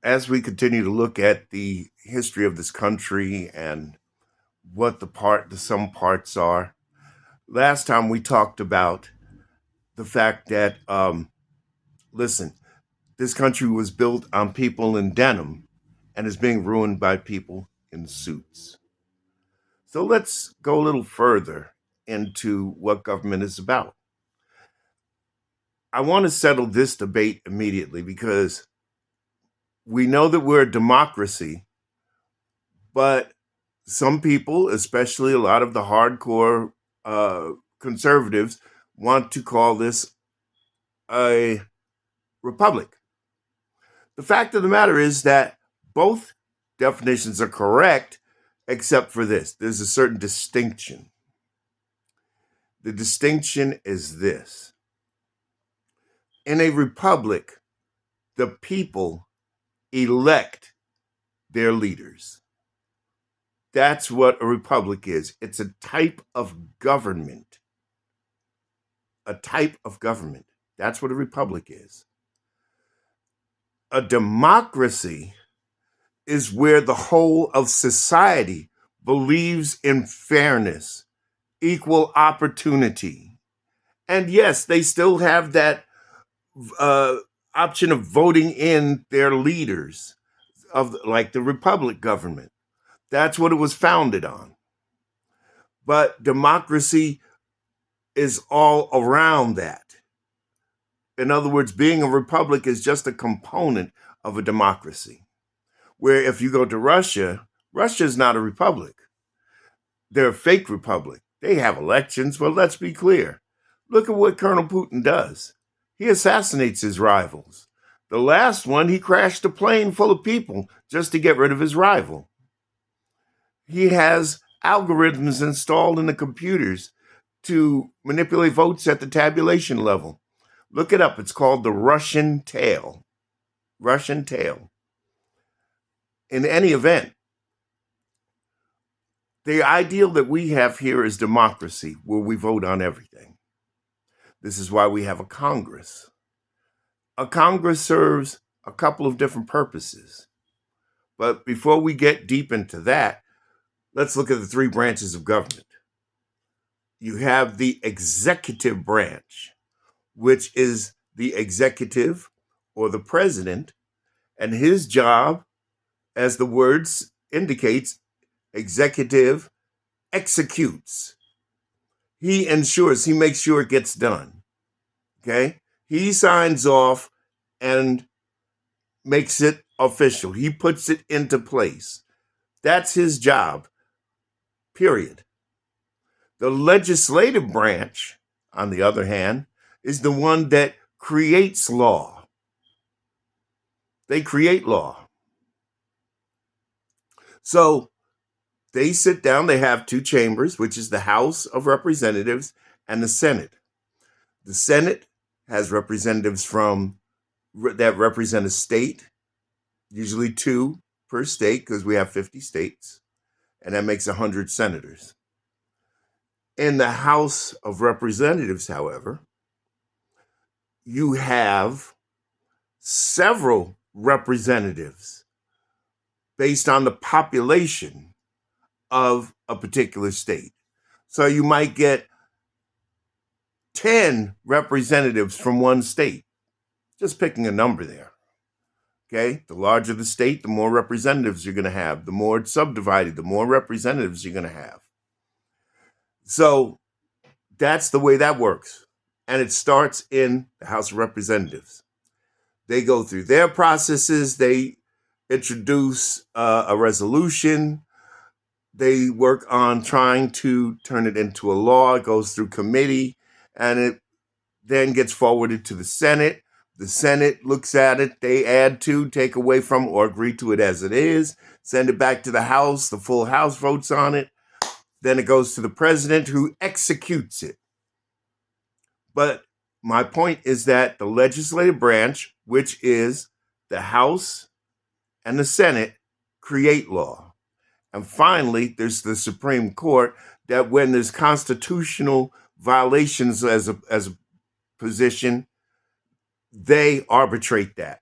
as we continue to look at the history of this country and what the some parts are, last time we talked about the fact that, listen, this country was built on people in denim and is being ruined by people in suits. So let's go a little further into what government is about. I want to settle this debate immediately because we know that we're a democracy, but some people, especially a lot of the hardcore conservatives, want to call this a republic. The fact of the matter is that both definitions are correct, except for this. There's a certain distinction. The distinction is this: in a republic, the people elect their leaders. That's what a republic is. It's a type of government. A type of government. That's what a republic is. A democracy is where the whole of society believes in fairness, equal opportunity. And yes, they still have that uh, option of voting in their leaders of like the republic government. That's what it was founded on. But democracy is all around that. In other words, being a republic is just a component of a democracy. Where if you go to Russia, Russia is not a republic. They're a fake republic. They have elections, but let's be clear. Look at what Colonel Putin does. He assassinates his rivals. The last one, he crashed a plane full of people just to get rid of his rival. He has algorithms installed in the computers to manipulate votes at the tabulation level. Look it up. It's called the Russian tail. Russian tail. In any event, the ideal that we have here is democracy, where we vote on everything. This is why we have a Congress. A Congress serves a couple of different purposes. But before we get deep into that, let's look at the three branches of government. You have the executive branch, which is the executive or the president, and his job, as the words indicates, executive executes. He ensures, he makes sure it gets done. Okay? He signs off and makes it official. He puts it into place. That's his job, period. The legislative branch, on the other hand, is the one that creates law. They create law. So they sit down, they have two chambers, which is the House of Representatives and the Senate. The Senate has representatives from that represent a state, usually two per state because we have 50 states, and that makes 100 senators. In the House of Representatives, however, you have several representatives based on the population of a particular state. So you might get 10 representatives from one state, just picking a number there. Okay, the larger the state, the more representatives you're going to have. The more it's subdivided, the more representatives you're going to have. So that's the way that works. And it starts in the House of Representatives. They go through their processes, they introduce a resolution, they work on trying to turn it into a law. It goes through committee, and it then gets forwarded to the Senate. The Senate looks at it, they add to, take away from, or agree to it as it is, send it back to the House, the full House votes on it, then it goes to the president who executes it. But my point is that the legislative branch, which is the House and the Senate, create law. And finally, there's the Supreme Court that when there's constitutional violations as a position, they arbitrate that.